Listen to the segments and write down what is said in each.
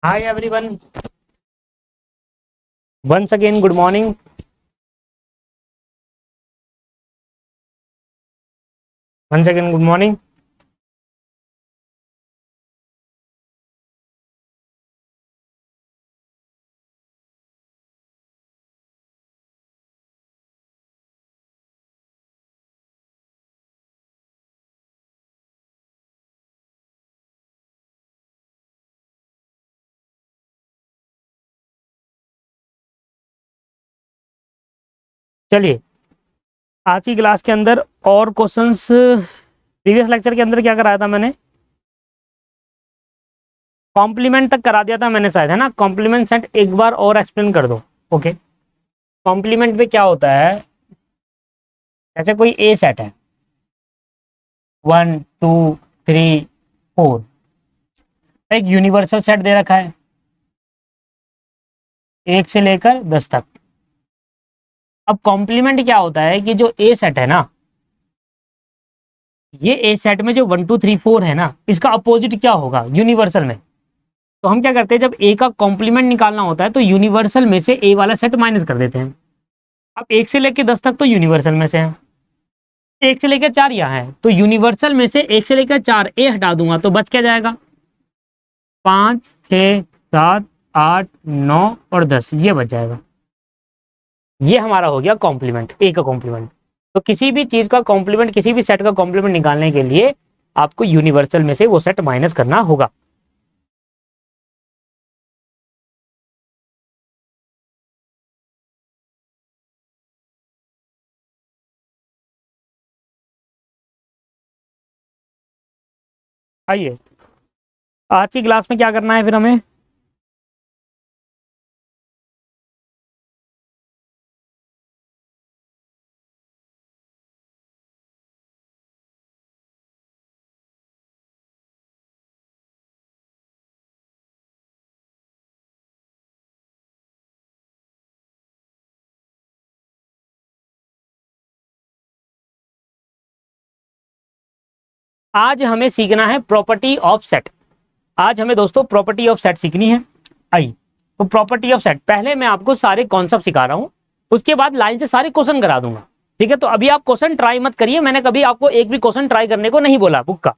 Hi everyone. Once again, good morning. Once again, good morning. चलिए, आज की class के अंदर और क्वेश्चंस प्रीवियस लेक्चर के अंदर क्या कराया था मैंने? कॉम्प्लीमेंट तक करा दिया था मैंने शायद, है ना? कॉम्प्लीमेंट सेट एक बार और एक्सप्लेन कर दो। ओके, कॉम्प्लीमेंट में क्या होता है? जैसे कोई ए सेट है 1 2 3 4, एक यूनिवर्सल सेट दे रखा है 1 से लेकर 10 तक। अब कॉम्प्लीमेंट क्या होता है कि जो ए सेट है ना, ये ए सेट में जो 1 2 3 4 है ना, इसका अपोजिट क्या होगा यूनिवर्सल में? तो हम क्या करते हैं, जब ए का कॉम्प्लीमेंट निकालना होता है तो यूनिवर्सल में से ए वाला सेट माइनस कर देते हैं। अब 1 से लेकर 10 तक तो यूनिवर्सल में से है, 1 से लेकर 4 यहाँ है, तो यूनिवर्सल में से 1 से लेकर 4 ए हटा दूंगा तो बच क्या जाएगा? 5 6 7 8 9 और 10, ये बच जाएगा। ये हमारा हो गया कॉम्प्लीमेंट, ए का कॉम्प्लीमेंट। तो किसी भी चीज का कॉम्प्लीमेंट, किसी भी सेट का कॉम्प्लीमेंट निकालने के लिए आपको यूनिवर्सल में से वो सेट माइनस करना होगा। आइए, आज की क्लास में क्या करना है फिर हमें? आज हमें सीखना है प्रॉपर्टी ऑफ सेट। आज हमें दोस्तों प्रॉपर्टी ऑफ सेट सीखनी है। आइए, तो प्रॉपर्टी ऑफ सेट, पहले मैं आपको सारे कॉन्सेप्ट सिखा रहा हूं, उसके बाद लाइन से सारे क्वेश्चन करा दूंगा। ठीक है, तो अभी आप क्वेश्चन ट्राई मत करिए, मैंने कभी आपको एक भी क्वेश्चन ट्राई करने को नहीं बोला बुक का।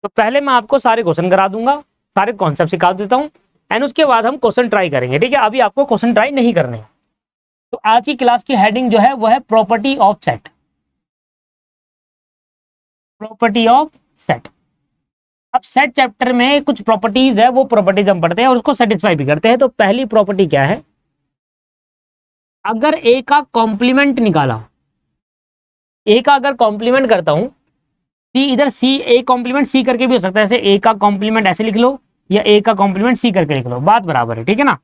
तो पहले मैं आपको सारे क्वेश्चन करा दूंगा, सारे कॉन्सेप्ट सिखा देता हूं, एंड उसके बाद हम क्वेश्चन ट्राई करेंगे। ठीक है, अभी आपको क्वेश्चन ट्राई नहीं करने हैं। तो आज की क्लास की हेडिंग जो है वो है property of set. Property of set. अब सेट चैप्टर में कुछ प्रॉपर्टीज है, वो प्रॉपर्टीज हम पढ़ते हैं और उसको सेटिस्फाई भी करते हैं। तो पहली प्रॉपर्टी क्या है? अगर ए का कॉम्प्लीमेंट निकाला, ए का अगर कॉम्प्लीमेंट करता हूं, सी इधर सी ए कॉम्प्लीमेंट सी करके भी हो सकता है, ऐसे ए का कॉम्प्लीमेंट ऐसे लिख लो या ए का कॉम्प्लीमेंट सी करके लिख लो, बात बराबर है। ठीक है ना?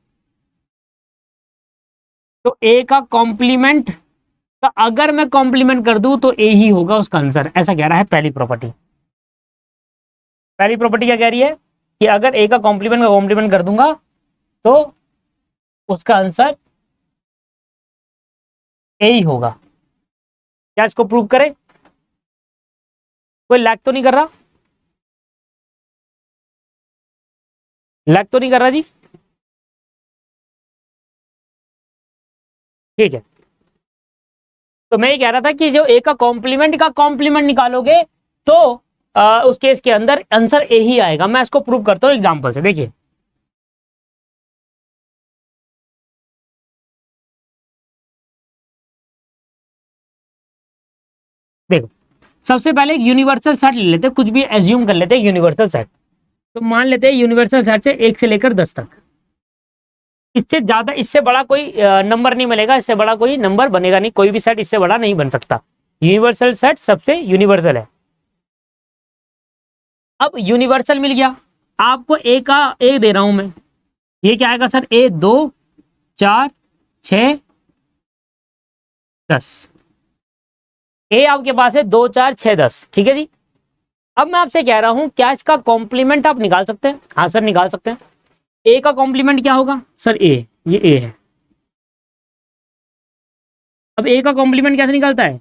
तो ए का कॉम्प्लीमेंट का अगर मैं कॉम्प्लीमेंट कर दूं तो ए ही होगा उसका आंसर, ऐसा कह रहा है पहली प्रॉपर्टी। पहली प्रॉपर्टी क्या कह रही है कि अगर ए का कॉम्प्लीमेंट कर दूंगा तो उसका आंसर ए ही होगा। क्या इसको प्रूव करें? कोई लैग तो नहीं कर रहा? लैग तो नहीं कर रहा जी? ठीक है, तो मैं ये कह रहा था कि जो ए का कॉम्प्लीमेंट निकालोगे तो उस केस के अंदर आंसर ए ही आएगा। मैं इसको प्रूव करता हूं एग्जांपल से। देखिए, देखो, सबसे पहले एक यूनिवर्सल सेट ले लेते हैं, कुछ भी एज्यूम कर लेते हैं यूनिवर्सल सेट। तो मान लेते हैं यूनिवर्सल सेट से 1 से लेकर 10 तक। इससे ज्यादा, इससे बड़ा कोई नंबर नहीं मिलेगा, इससे बड़ा कोई नंबर बनेगा नहीं, कोई भी सेट इससे बड़ा नहीं बन सकता। यूनिवर्सल सेट सबसे यूनिवर्सल है। अब यूनिवर्सल मिल गया आपको, ए का ए दे रहा हूं मैं, ये क्या आएगा सर? ए 2 4 6 10। ए आपके पास है 2 4 6 10। ठीक है जी। अब मैं आपसे कह रहा हूं क्या इसका कॉम्प्लीमेंट आप निकाल सकते हैं? हाँ सर, निकाल सकते हैं। ए का कॉम्प्लीमेंट क्या होगा सर? ए, ये ए है। अब ए का कॉम्प्लीमेंट कैसे निकलता है?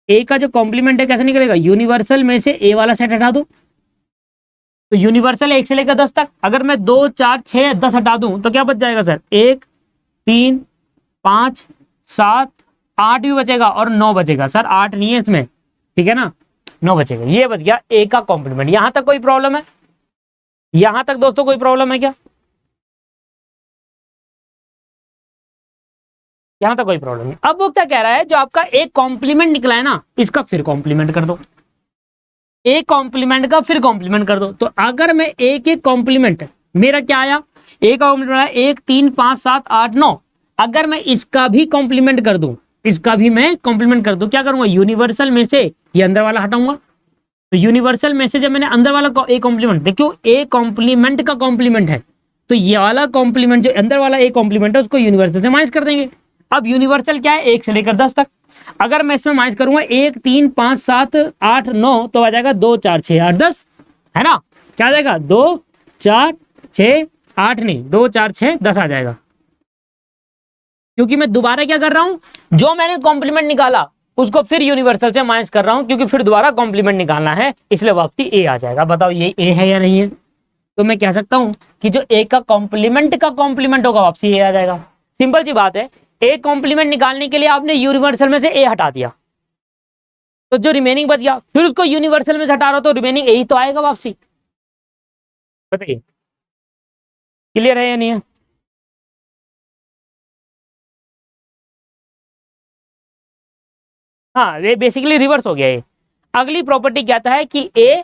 ए का जो कॉम्प्लीमेंट है कैसे निकलेगा? यूनिवर्सल में से ए वाला सेट हटा दो, तो यूनिवर्सल 1 से लेकर 10 तक, अगर मैं 2 4 6 10 हटा दूं तो क्या बच जाएगा सर? 1 3 5 7 8 भी बचेगा और 9 बचेगा। सर 8 नहीं है इसमें, ठीक है ना, 9 बचेगा। ये बच गया ए का कॉम्प्लीमेंट। यहां तक कोई प्रॉब्लम है? यहां तक दोस्तों कोई प्रॉब्लम है क्या? यहां तक कोई प्रॉब्लम नहीं। अब वो क्या कह रहा है, जो आपका एक कॉम्प्लीमेंट निकला है ना, इसका फिर कॉम्प्लीमेंट कर दो। एक कॉम्प्लीमेंट का फिर कॉम्प्लीमेंट कर दो। तो अगर मैं एक एक कॉम्प्लीमेंट, मेरा क्या आया, एक का कॉम्प्लीमेंट आया 1 3 5 7 8 9, अगर मैं इसका भी कॉम्प्लीमेंट कर दूं, इसका भी मैं कॉम्प्लीमेंट कर दूं, क्या करूंगा, यूनिवर्सल में से ये अंदर वाला हटाऊंगा। तो यूनिवर्सल में से जब मैंने अंदर वाला ए कॉम्प्लीमेंट, देखो ए कॉम्प्लीमेंट का कॉम्प्लीमेंट है, तो ये वाला कॉम्प्लीमेंट जो अंदर वाला ए कॉम्प्लीमेंट है उसको यूनिवर्सल से माइनस कर देंगे। अब यूनिवर्सल क्या है, 1 से लेकर 10 तक। अगर मैं इसमें माइनस करूंगा 1 3 5 7 8 9, तो आ जाएगा 2 4 6 8 10, है ना। क्या आ जाएगा, 2 4 6 8 नहीं, 2 4 6 10 आ जाएगा। क्योंकि मैं दोबारा क्या कर रहा हूं, जो मैंने कॉम्प्लीमेंट निकाला उसको फिर यूनिवर्सल से माइनस कर रहा हूं, क्योंकि फिर दोबारा कॉम्प्लीमेंट निकालना है, इसलिए वापसी ए आ जाएगा। बताओ ये ए है या नहीं है? तो मैं कह सकता हूं कि जो ए का कॉम्प्लीमेंट होगा वापसी ए आ जाएगा। सिंपल सी बात है। ए कॉम्प्लीमेंट निकालने के लिए आपने यूनिवर्सल में से ए हटा दिया, तो जो रिमेनिंग बच गया, फिर उसको यूनिवर्सल में से हटा रहा हो तो रिमेनिंग ए ही तो आएगा वापसी। बताइए क्लियर है या नहीं है? हाँ, ये बेसिकली रिवर्स हो गया। ये अगली प्रॉपर्टी कहता है कि ए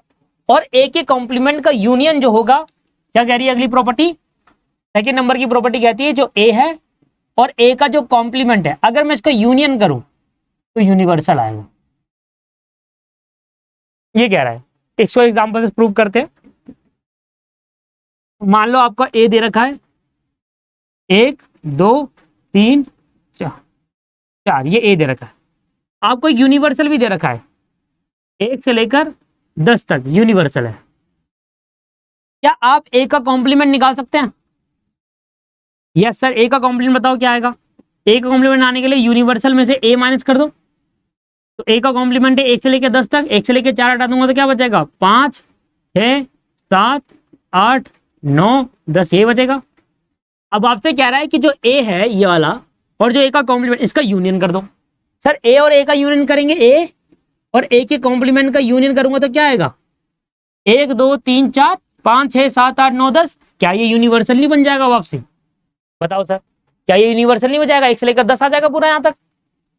और ए के कॉम्प्लीमेंट का यूनियन जो होगा, क्या कह रही है अगली प्रॉपर्टी, सेकेंड नंबर की प्रॉपर्टी कहती है जो ए है और ए का जो कॉम्प्लीमेंट है, अगर मैं इसका यूनियन करूं तो यूनिवर्सल आएगा। ये कह रहा है। इसको एग्जांपल से प्रूव करते हैं। मान लो आपका ए दे रखा है 1 2 3 4, ये ए दे रखा है। आपको एक यूनिवर्सल भी दे रखा है 1 से लेकर 10 तक यूनिवर्सल है। क्या आप ए का कॉम्प्लीमेंट निकाल सकते हैं? यस सर, ए का कॉम्प्लीमेंट बताओ क्या आएगा। ए का कॉम्प्लीमेंट आने के लिए यूनिवर्सल में से ए माइनस कर दो। तो ए का कॉम्प्लीमेंट है 1 से लेकर 10 तक, 1 से लेकर 4 हटा दूंगा तो क्या बचेगा, 5 6 7 8 9 10, ये बचेगा। अब आपसे कह रहा है कि जो ए है ये वाला और जो ए का कॉम्प्लीमेंट, इसका यूनियन कर दो। सर ए और ए का यूनियन करेंगे, ए और ए के कॉम्प्लीमेंट का यूनियन करूंगा तो क्या आएगा, 1 2 3 4 5 6 7 8 9 10। क्या ये यूनिवर्सल नहीं बन जाएगा वापसी? बताओ सर, क्या ये यूनिवर्सल नहीं हो जाएगा? 1 से लेकर 10 आ जाएगा पूरा यहां तक,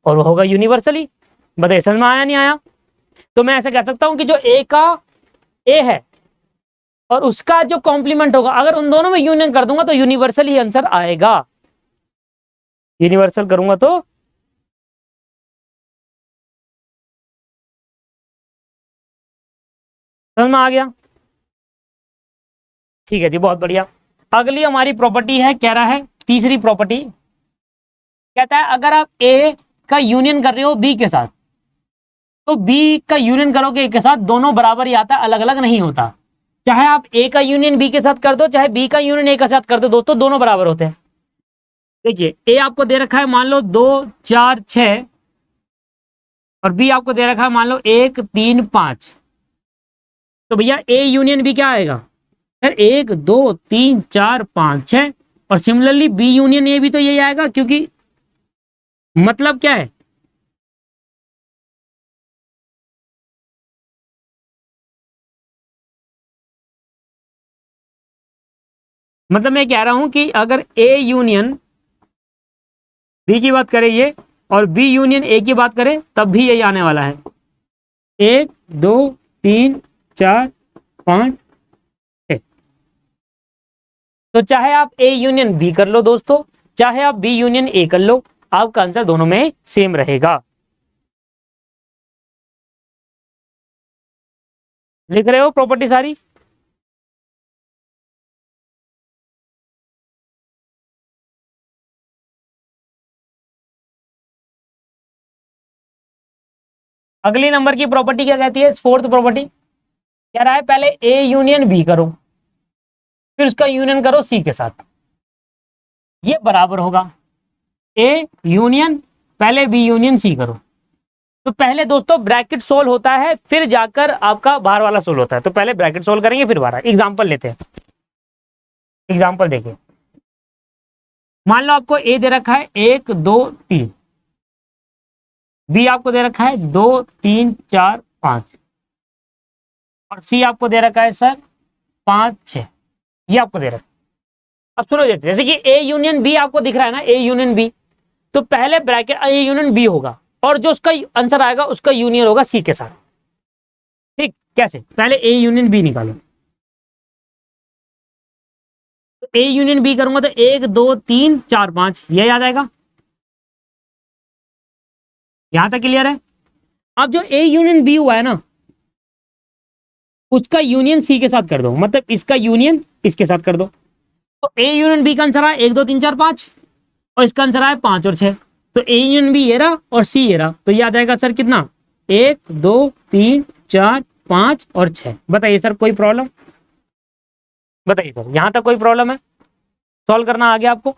और वो होगा यूनिवर्सल ही। बताइए समझ में आया नहीं आया? तो मैं ऐसा कह सकता हूं कि जो ए का ए है और उसका जो कॉम्प्लीमेंट होगा, अगर उन दोनों में यूनियन कर दूंगा तो यूनिवर्सल ही आंसर आएगा। यूनिवर्सल करूंगा तो समझ में आ गया? ठीक है जी, बहुत बढ़िया। अगली हमारी प्रॉपर्टी है, कह रहा है तीसरी प्रॉपर्टी, कहता है अगर आप ए का यूनियन कर रहे हो बी के साथ, तो बी का यूनियन करोगे ए के साथ, दोनों बराबर ही आता है, अलग अलग नहीं होता। चाहे आप ए का यूनियन बी के साथ कर दो, चाहे बी का यूनियन ए के साथ कर दो, दोस्तों दोनों बराबर होते हैं। देखिए ए आपको दे रखा है मान लो 2 4 6, और बी आपको दे रखा है मान लो 1 3 5। तो भैया ए यूनियन बी क्या आएगा सर, 1 2 3 4 5 6, और सिमिलरली बी यूनियन ए भी तो यही आएगा, क्योंकि मतलब क्या है, मतलब मैं कह रहा हूं कि अगर ए यूनियन बी की बात करें ये, और बी यूनियन ए की बात करें, तब भी यही आने वाला है। 1 2 3 4 5 6। तो चाहे आप ए यूनियन बी कर लो दोस्तों, चाहे आप बी यूनियन ए कर लो, आपका आंसर दोनों में सेम रहेगा। लिख रहे हो प्रॉपर्टी सारी? अगली नंबर की प्रॉपर्टी क्या कहती है, फोर्थ प्रॉपर्टी कह रहा है पहले ए यूनियन बी करो, फिर उसका यूनियन करो सी के साथ, ये बराबर होगा ए यूनियन पहले बी यूनियन सी करो। तो पहले दोस्तों ब्रैकेट सोल्व होता है, फिर जाकर आपका बाहर वाला सोल्व होता है। तो पहले ब्रैकेट सोल्व करेंगे फिर बाहर। एग्जाम्पल लेते हैं, एग्जाम्पल देखिए। मान लो आपको ए दे रखा है 1 2 3, बी आपको दे रखा है 2 3 4 5, और सी आपको दे रखा है सर 5 6, ये आपको दे रखा है। अब सुनो, जैसे कि ए यूनियन बी आपको दिख रहा है ना, ए यूनियन बी, तो पहले ब्रैकेट ए यूनियन बी होगा, और जो उसका आंसर आएगा उसका यूनियन होगा सी के साथ। ठीक, कैसे? पहले ए यूनियन बी निकालो। तो ए यूनियन बी करूंगा तो 1 2 3 4 5, ये याद आएगा। यहां तक क्लियर है? अब जो ए यूनियन बी हुआ है ना, उसका यूनियन सी के साथ कर दो, मतलब इसका यूनियन इसके साथ कर दो। तो ए यूनियन बी का आंसर आया 1 2 3 4 5, और इसका आंसर आया 5 और 6। तो ए यूनियन बी ये रहा और सी ये रहा, तो याद आएगा सर कितना? 1 2 3 4 5 और 6। बताइए सर कोई प्रॉब्लम? बताइए सर, यहां तक कोई प्रॉब्लम है? सॉल्व करना आ गया आपको?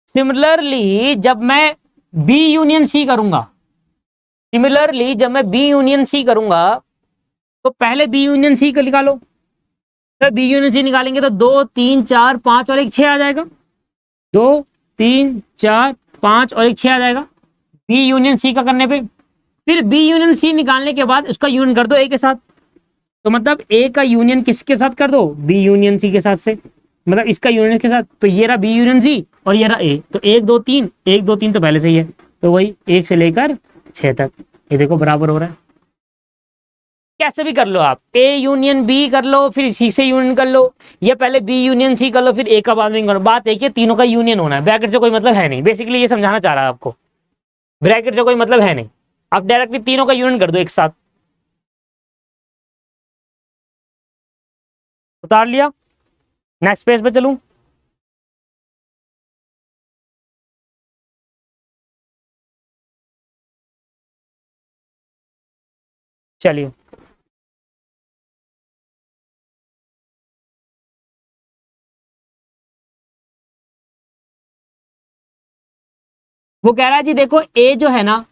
सिमिलरली जब मैं बी यूनियन सी करूंगा, सिमिलरली जब मैं बी यूनियन सी करूंगा, तो पहले बी यूनियन सी को निकालो। तो बी यूनियन सी निकालेंगे तो 2 3 4 5 और 1 6 आ जाएगा। 2 3 4 5 और 1 6 आ जाएगा बी यूनियन सी का करने पे। फिर बी यूनियन सी निकालने के बाद उसका यूनियन कर दो ए के साथ। तो मतलब ए का यूनियन किसके साथ कर दो? बी यूनियन सी के साथ से, मतलब इसका यूनियन के साथ। तो ये रहा बी यूनियन सी और ये रहा ए। तो 1 2 3, 1 2 3 तो पहले से ही है, तो वही 1 से लेकर 6 तक, ये देखो बराबर हो रहा है। कैसे भी कर लो आप, ए यूनियन बी कर लो, फिर सी से यूनियन कर लो, या पहले बी यूनियन सी कर लो, फिर ए का बाद में करो। बात एक है, तीनों का यूनियन होना है, ब्रैकेट से कोई मतलब है नहीं। बेसिकली ये समझाना चाह रहा है आपको, ब्रैकेट से कोई मतलब है नहीं, आप डायरेक्टली तीनों का यूनियन कर दो एक साथ। उतार लिया, नेक्स्ट पेज पे चलूं। चलिए, वो कह रहा है जी देखो ए जो है ना,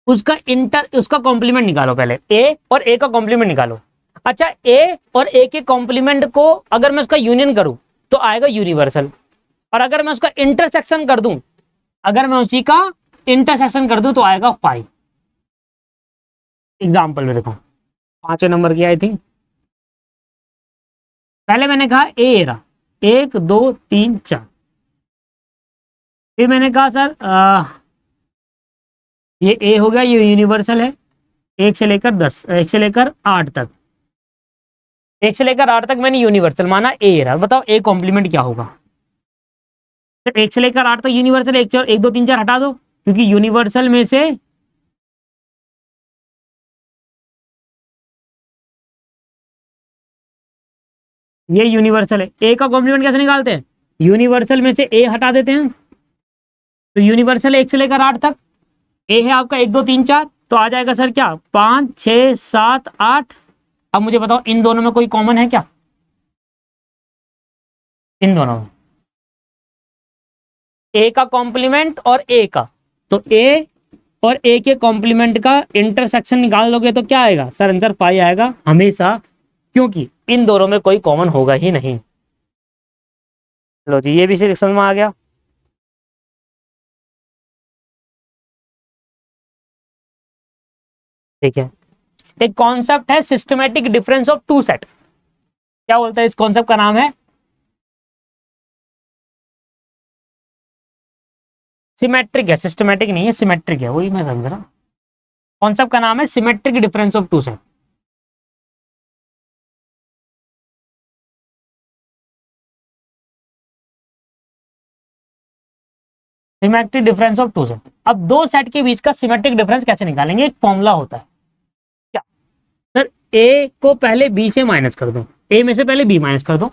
उसका कॉम्प्लीमेंट निकालो। पहले ए और ए का कॉम्प्लीमेंट निकालो। अच्छा, ए और ए के कॉम्प्लीमेंट को अगर मैं उसका यूनियन करूं तो आएगा यूनिवर्सल, और अगर मैं उसका इंटरसेक्शन कर दूं, अगर मैं उसी का इंटरसेक्शन कर दूं तो आएगा 5। एग्जाम्पल में देखो, 5वें नंबर की आई थी। पहले मैंने कहा ए रहा 1 2 3 4, फिर मैंने कहा सर ये ए हो गया, ये यूनिवर्सल है। 1 से लेकर 10, 1 से लेकर 8 तक, 1 से लेकर 8 तक मैंने यूनिवर्सल माना, ए रहा। बताओ ए कॉम्प्लीमेंट क्या होगा? तो 1 से लेकर 8 तक यूनिवर्सल, 1 2 3 4 हटा दो, क्योंकि यूनिवर्सल में से ये यूनिवर्सल है। ए का कॉम्प्लीमेंट कैसे निकालते हैं? यूनिवर्सल में से ए हटा देते हैं, तो यूनिवर्सल 1 से लेकर 8 तक, ए है आपका 1 2 3 4, तो आ जाएगा सर क्या? 5 6 7 8। अब मुझे बताओ इन दोनों में कोई कॉमन है क्या? इन दोनों में ए का कॉम्प्लीमेंट और ए का, तो ए और ए के कॉम्प्लीमेंट का इंटरसेक्शन निकाल लोगे तो क्या आएगा सर? आंसर 5 आएगा हमेशा, क्योंकि इन दोनों में कोई कॉमन होगा ही नहीं। लो जी, ये भी समझ में आ गया। ठीक है, एक कॉन्सेप्ट है systematic difference of two set. क्या बोलता है इस कॉन्सेप्ट का? नाम है सिमेट्रिक है, सिस्टमैटिक नहीं है, सिमेट्रिक है, वही मैं समझ रहा। कॉन्सेप्ट का नाम है symmetric difference of two set. Symmetric difference of two set. अब दो सेट के बीच का सिमेट्रिक डिफरेंस कैसे निकालेंगे? एक फॉर्मूला होता है। क्या सर? ए को पहले बी से माइनस कर दो, ए में से पहले बी माइनस कर दो,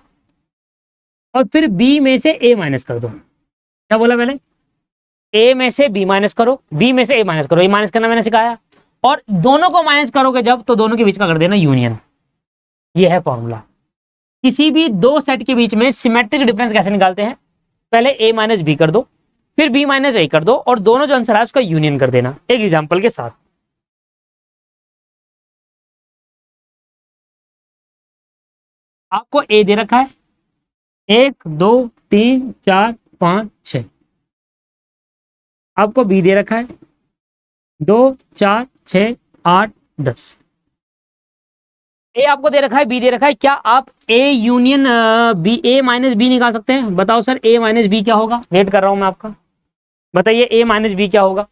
और फिर बी में से ए माइनस कर दो। क्या बोला? पहले ए में से बी माइनस करो, बी में से ए माइनस करो, ये माइनस करना मैंने सिखाया। और दोनों को माइनस करोगे जब, तो दोनों के बीच का कर देना यूनियन। ये है फॉर्मूला। किसी भी दो सेट के बीच में सिमेट्रिक डिफरेंस कैसे निकालते हैं? पहले ए माइनस बी कर दो, फिर b माइनस ए कर दो और दोनों जो आंसर है उसका यूनियन कर देना एक एग्जाम्पल के साथ। आपको ए दे रखा है 1 2 3 4 5 6, आपको बी दे रखा है 2 4 6 8 10। ए आपको दे रखा है बी दे रखा है, क्या आप A union B, A minus B निकाल सकते हैं? बताओ सर ए माइनस बी क्या होगा, वेट कर रहा हूं मैं आपका, बताइए ए माइनस बी क्या होगा।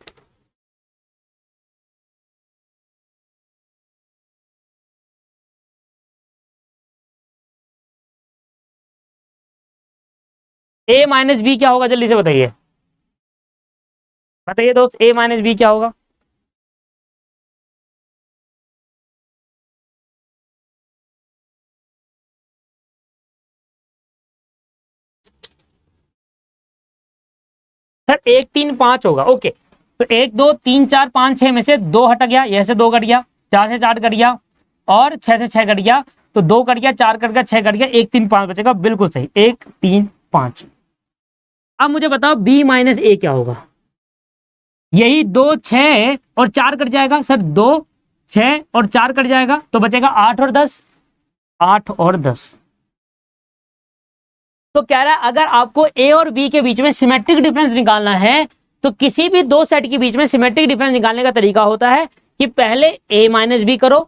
ए माइनस बी क्या होगा, जल्दी से बताइए, बताइए दोस्त ए माइनस बी क्या होगा। सर 1 3 5 होगा, ओके। तो 1 2 3 4 5 6 में से 2 हट गया, यह से 2 कट गया, 4 से 4 कट गया और 6 से 6 कट गया, तो 2 कट गया, 4 कट गया, 6 कट गया, 1 3 5 बचेगा, बिल्कुल सही 1 3 5। अब मुझे बताओ बी माइनस ए क्या होगा। यही 2 6 और 4 कट जाएगा सर, 2 6 और 4 कट जाएगा तो बचेगा 8 और 10, 8 और 10। तो कह रहा है अगर आपको ए और बी के बीच में सिमेट्रिक डिफरेंस निकालना है तो किसी भी दो सेट के बीच में सिमेट्रिक डिफरेंस निकालने का तरीका होता है कि पहले ए माइनस बी करो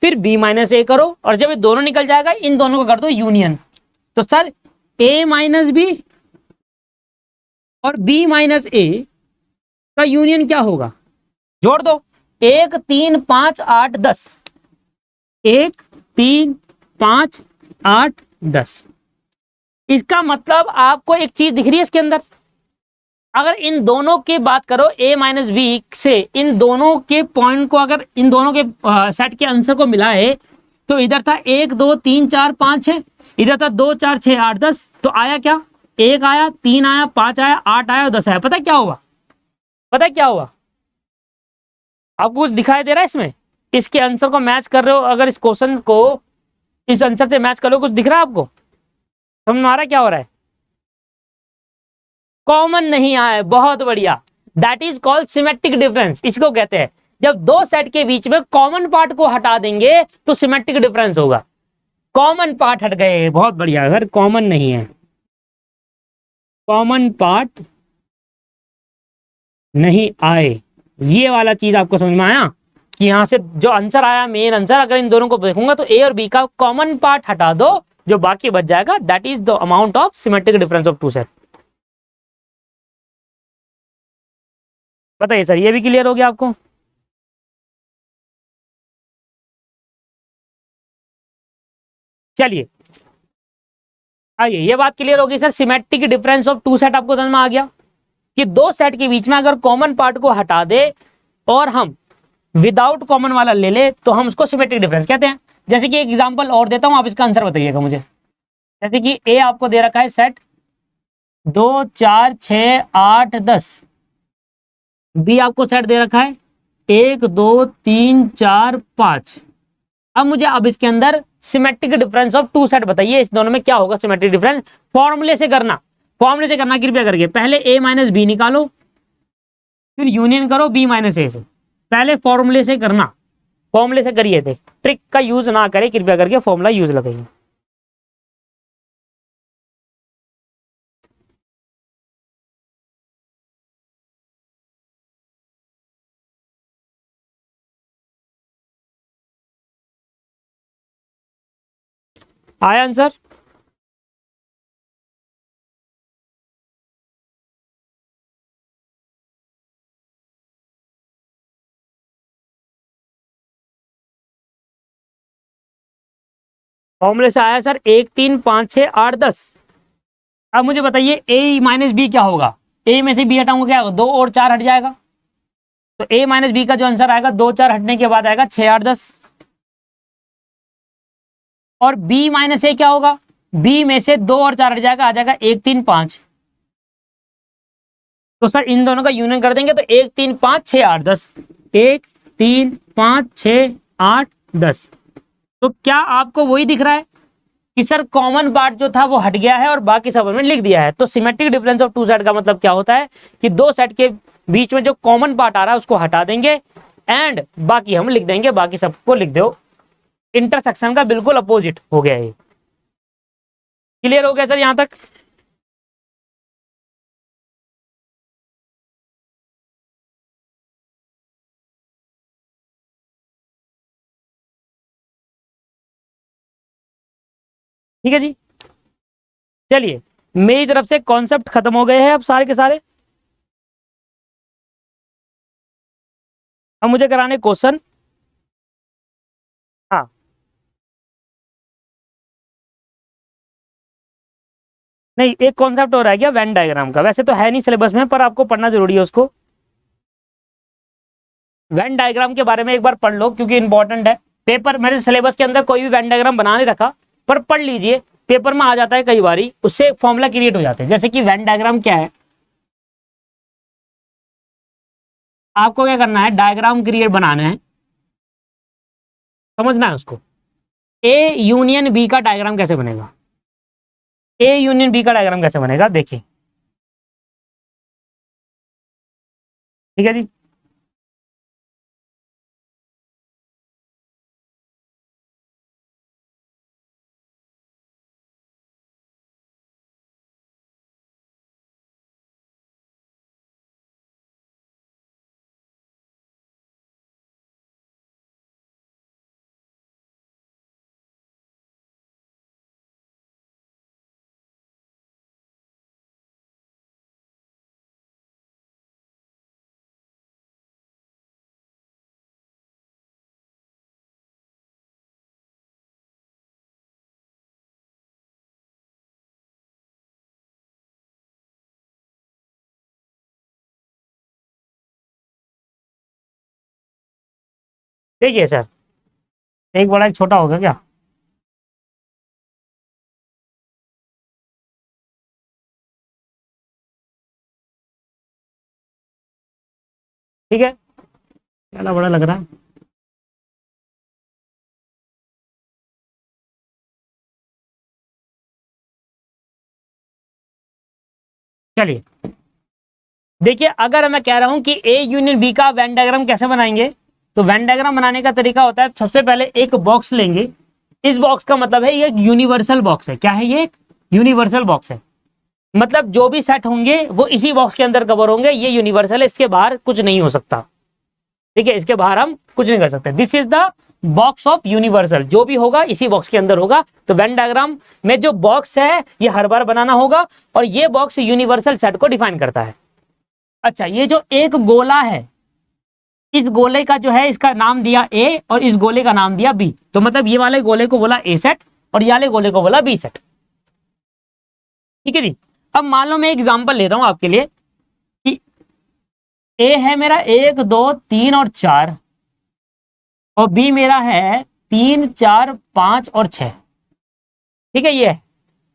फिर बी माइनस ए करो और जब ये दोनों निकल जाएगा इन दोनों को कर दो यूनियन। तो सर ए माइनस बी और बी माइनस ए का यूनियन क्या होगा, जोड़ दो 1 3 5 8 10, 1 3 5 8 10। इसका मतलब आपको एक चीज दिख रही है इसके अंदर, अगर इन दोनों की बात करो a माइनस बी से इन दोनों के पॉइंट को, अगर इन दोनों के सेट के आंसर को मिलाए तो इधर था 1 2 3 4 5 6, इधर था 2 4 6 8 10, तो आया क्या, 1 आया, 3 आया, 5 आया, 8 आया और 10 आया। पता क्या हुआ, पता क्या हुआ, आपको कुछ दिखाई दे रहा है इसमें, इसके आंसर को मैच कर रहे हो, अगर इस क्वेश्चन को इस आंसर से मैच कर लो, कुछ दिख रहा है आपको, समझ में आ रहा है क्या हो रहा है, कॉमन नहीं आया, बहुत बढ़िया, that is called symmetric difference. इसको कहते हैं जब दो सेट के बीच में कॉमन पार्ट को हटा देंगे तो सिमेट्रिक डिफरेंस होगा। कॉमन पार्ट हट गए, बहुत बढ़िया, अगर कॉमन नहीं है, कॉमन पार्ट नहीं आए, ये वाला चीज आपको समझ में आया कि यहां से जो आंसर आया मेन आंसर, अगर इन दोनों को देखूंगा तो ए और बी का कॉमन पार्ट हटा दो, जो बाकी बच जाएगा that is the amount of symmetric difference of two set. बताइए सर ये भी क्लियर हो गया आपको। चलिए आइए, ये बात क्लियर होगी sir, symmetric difference of two set आपको समझ में आ गया कि दो सेट के बीच में अगर कॉमन पार्ट को हटा दे और हम विदाउट कॉमन वाला ले ले तो हम उसको सिमेट्रिक डिफरेंस कहते हैं। जैसे कि एक एग्जांपल और देता हूं, आप इसका आंसर बताइएगा मुझे। जैसे कि ए आपको दे रखा है सेट 2 4 6 8 10, बी आपको सेट दे रखा है 1 2 3 4 5। अब मुझे अब इसके अंदर symmetric difference of two set बताइए, इस दोनों में क्या होगा सिमेट्रिक डिफरेंस। फॉर्मूले से करना, फॉर्मूले से करना कृपया करके, पहले ए माइनस बी निकालो फिर यूनियन करो बी माइनस ए से, पहले फॉर्मूले से करना, फॉर्मूले से करिए थे, ट्रिक का यूज ना करें कृपया करके, फॉर्मूला यूज लगाइए। आया आंसर, फॉर्मूले से आया सर 1 3 5 6 8 10। अब मुझे बताइए ए माइनस बी क्या होगा, ए में से बी हटाऊंगा क्या होगा, 2 और 4 हट जाएगा, तो ए माइनस बी का जो आंसर आएगा 2 4 हटने के बाद आएगा 6 8 10। और बी माइनस ए क्या होगा, बी में से 2 और 4 हट जाएगा, आ जाएगा 1 3 5। तो सर इन दोनों का यूनियन कर देंगे तो 1 3 5 6 8 10, 1 3 5 6 8 10। तो क्या आपको वही दिख रहा है, कि सर कॉमन पार्ट जो था वो हट गया है और बाकी सब में लिख दिया है। तो symmetric difference of two set का मतलब क्या होता है कि दो सेट के बीच में जो कॉमन पार्ट आ रहा है उसको हटा देंगे एंड बाकी हम लिख देंगे, बाकी सबको लिख दो। इंटरसेक्शन का बिल्कुल अपोजिट हो गया ये। क्लियर हो गया सर यहां तक? ठीक है जी। चलिए, मेरी तरफ से कॉन्सेप्ट खत्म हो गए हैं अब सारे के सारे। अब मुझे कराने क्वेश्चन। हाँ, नहीं एक कॉन्सेप्ट और रह गया वेन डायग्राम का, वैसे तो है नहीं सिलेबस में पर आपको पढ़ना जरूरी है उसको। वेन डायग्राम के बारे में एक बार पढ़ लो क्योंकि इंपॉर्टेंट है। पेपर मेरे सिलेबस के अंदर कोई भी वेन डायग्राम बना नहीं रखा, पर पढ़ लीजिए, पेपर में आ जाता है कई बारी, उससे फॉर्मूला क्रिएट हो जाते हैं। जैसे कि वेन डायग्राम क्या है, आपको क्या करना है, डायग्राम क्रिएट बनाना है, समझना है उसको। ए यूनियन बी का डायग्राम कैसे बनेगा, ए यूनियन बी का डायग्राम कैसे बनेगा देखिए। ठीक है जी। देखिए सर, एक बड़ा एक छोटा होगा क्या? ठीक है, पहला बड़ा लग रहा है। चलिए देखिए, अगर मैं कह रहा हूं कि ए यूनियन बी का वेन डायग्राम कैसे बनाएंगे, तो वेन डायग्राम बनाने का तरीका होता है, सबसे पहले एक बॉक्स लेंगे। इस बॉक्स का मतलब है ये एक यूनिवर्सल बॉक्स है। क्या है ये? एक यूनिवर्सल बॉक्स है, मतलब जो भी सेट होंगे वो इसी बॉक्स के अंदर कवर होंगे। ये यूनिवर्सल है, इसके बाहर कुछ नहीं हो सकता। ठीक है, इसके बाहर हम कुछ नहीं कर सकते। This is the box of universal, जो भी होगा इसी बॉक्स के अंदर होगा। तो वेन डायग्राम में जो बॉक्स है ये हर बार बनाना होगा और ये बॉक्स यूनिवर्सल सेट को डिफाइन करता है। अच्छा, ये जो एक गोला है, इस गोले का जो है इसका नाम दिया ए और इस गोले का नाम दिया बी, तो मतलब ये वाले गोले को बोला ए सेट और ये वाले गोले को बोला बी सेट। ठीक है जी। अब मान लो मैं एग्जांपल ले रहा हूं आपके लिए कि ए है मेरा 1 2 3 और 4 और बी मेरा है 3 4 5 और 6। ठीक है, ये है।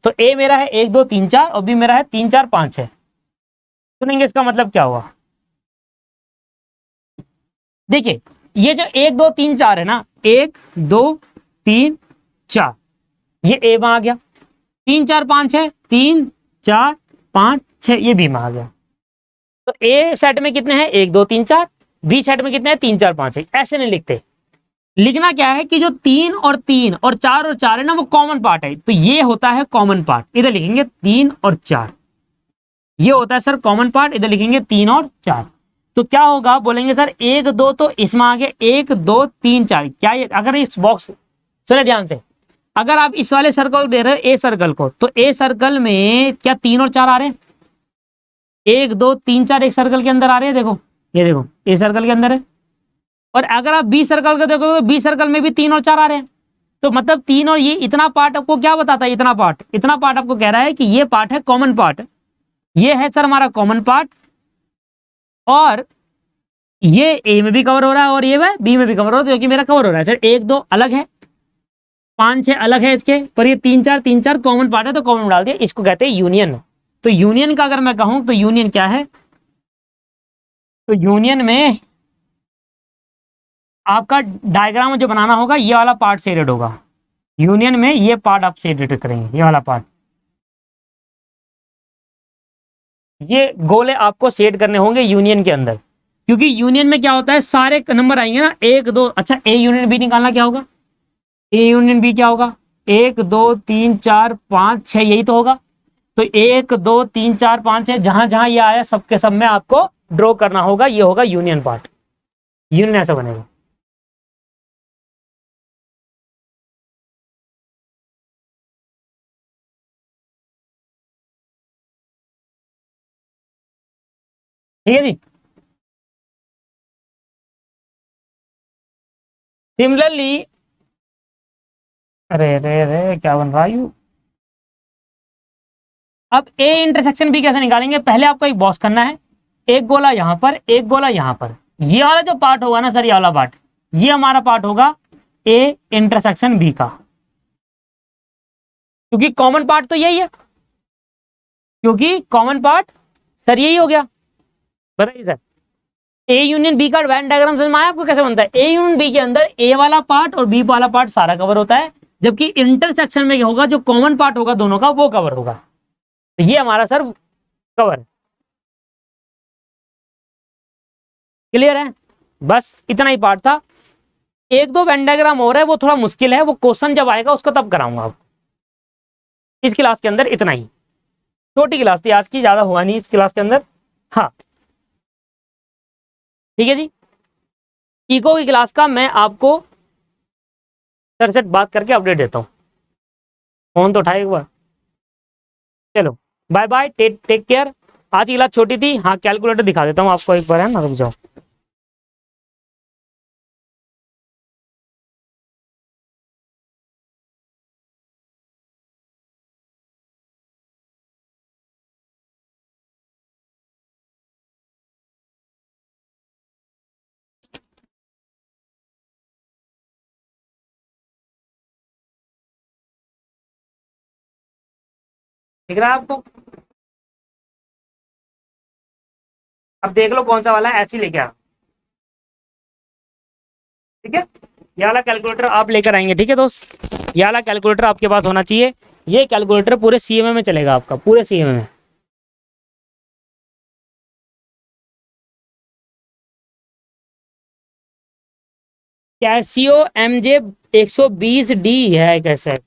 तो ए मेरा है 1 2 3 4 और बी मेरा है 3 4 5 6। सुनेंगे इसका मतलब क्या हुआ? देखिए, ये जो 1 2 3 4 है ना, 1 2 3 4, ये ए में आ गया। 3 4 5 6, 3 4 5 6, ये बी में आ गया। तो ए सेट में कितने हैं? 1 2 3 4। बी सेट में कितने हैं? 3 4 5 6। ऐसे नहीं लिखते, लिखना क्या है कि जो 3 और 4 है ना, वो कॉमन पार्ट है, तो ये होता है कॉमन पार्ट। इधर लिखेंगे 3 और 4, ये होता है सर कॉमन पार्ट। इधर लिखेंगे 3 और 4। तो क्या होगा, बोलेंगे सर 1 2 तो इसमें आ गया 1 2 3 4। क्या ये, अगर इस बॉक्स, सुने ध्यान से, अगर आप इस वाले सर्कल दे रहे हो ए सर्कल को, तो ए सर्कल में क्या 3 और 4 आ रहे हैं? 1 2 3 4 एक सर्कल के अंदर आ रहे हैं। देखो, ये देखो ए सर्कल के अंदर है। और अगर आप बी सर्कल का देखोगे तो बी सर्कल में भी 3 और 4 आ रहे हैं। तो मतलब 3 और ये इतना पार्ट आपको क्या बताता है? इतना पार्ट आपको कह रहा है कि ये पार्ट है कॉमन पार्ट। ये है सर हमारा कॉमन पार्ट, और ये ए में भी कवर हो रहा है और ये बी में भी कवर हो रहा है, क्योंकि मेरा कवर हो रहा है। सर 1 2 अलग है, 5 6 अलग है इसके, पर ये 3 4 कॉमन पार्ट है, तो कॉमन डाल दिया। इसको कहते हैं यूनियन। तो यूनियन का अगर मैं कहूं तो यूनियन क्या है, तो यूनियन में आपका डायग्राम जो बनाना होगा ये वाला पार्ट सेलेक्ट होगा। यूनियन में ये पार्ट आप सेट करेंगे, ये वाला पार्ट, ये गोले आपको सेट करने होंगे यूनियन के अंदर, क्योंकि यूनियन में क्या होता है, सारे नंबर आएंगे ना, एक दो, अच्छा ए यूनियन बी निकालना क्या होगा, ए यूनियन बी क्या होगा, 1 2 3 4 5 6, यही तो होगा। तो 1 2 3 4 5 6, जहां जहां ये आया सबके सब में आपको ड्रॉ करना होगा, ये होगा यूनियन पार्ट, यूनियन ऐसा बनेगा। ठीक है जी। सिमिलरली, अरे अरे अरे क्या बन रहा है यू, अब ए इंटरसेक्शन बी कैसे निकालेंगे, पहले आपको एक बॉक्स करना है, एक गोला यहां पर, एक गोला यहां पर, ये वाला जो पार्ट होगा ना सर, ये वाला पार्ट, ये हमारा पार्ट होगा ए इंटरसेक्शन बी का, क्योंकि कॉमन पार्ट तो यही है, क्योंकि कॉमन पार्ट सर यही हो गया। बताइए सर, ए यूनियन बी का वेन डायग्राम समझ में आया आपको कैसे बनता है, ए यूनियन बी के अंदर ए वाला पार्ट और बी वाला पार्ट सारा कवर होता है, जबकि इंटरसेक्शन में होगा जो कॉमन पार्ट होगा दोनों का वो कवर होगा। तो ये हमारा सर कवर, क्लियर है, बस इतना ही पार्ट था। एक दो वेन डायग्राम हो रहा है, वो थोड़ा मुश्किल है, वो क्वेश्चन जब आएगा उसको तब कराऊंगा आपको। इस क्लास के अंदर इतना ही, छोटी क्लास थी आज की, ज्यादा हुआ नहीं इस क्लास के अंदर। हाँ ठीक है जी, इको की क्लास का मैं आपको सर से बात करके अपडेट देता हूँ, फोन तो उठाए एक बार। चलो बाय बाय, टेक केयर। आज की क्लास छोटी थी, हाँ कैलकुलेटर दिखा देता हूँ आपको एक बार, है ना, रुक जाओ। दिख रहा है आपको, अब देख लो कौन सा वाला है, ऐसे ही लेके आ, ठीक है। ये वाला कैलकुलेटर आप लेकर आएंगे, ठीक है दोस्त, ये वाला कैलकुलेटर आपके पास होना चाहिए। ये कैलकुलेटर पूरे सीएमए में चलेगा आपका, पूरे सीएमए में। कैसियो एमजे 120D है कैसे,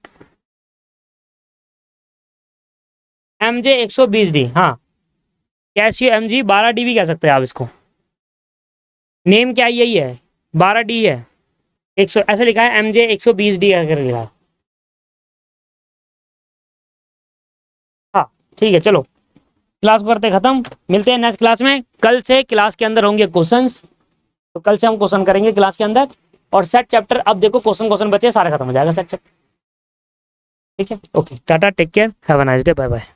एमजे 120D, हाँ कैसियो एमजी 12D भी कह सकते हैं आप इसको, नेम क्या यही है, 12D है, 100 ऐसे लिखा है, एमजे 120D अगर लिखा है। हाँ ठीक है, चलो क्लास करते खत्म, मिलते हैं नेक्स्ट क्लास में। कल से क्लास के अंदर होंगे क्वेश्चंस, तो कल से हम क्वेश्चन करेंगे क्लास के अंदर, और सेट चैप्टर अब देखो क्वेश्चन बचे, सारे खत्म हो जाएगा सेट चैप्टर, ठीक है। Okay tata, take care, have a nice day, bye bye.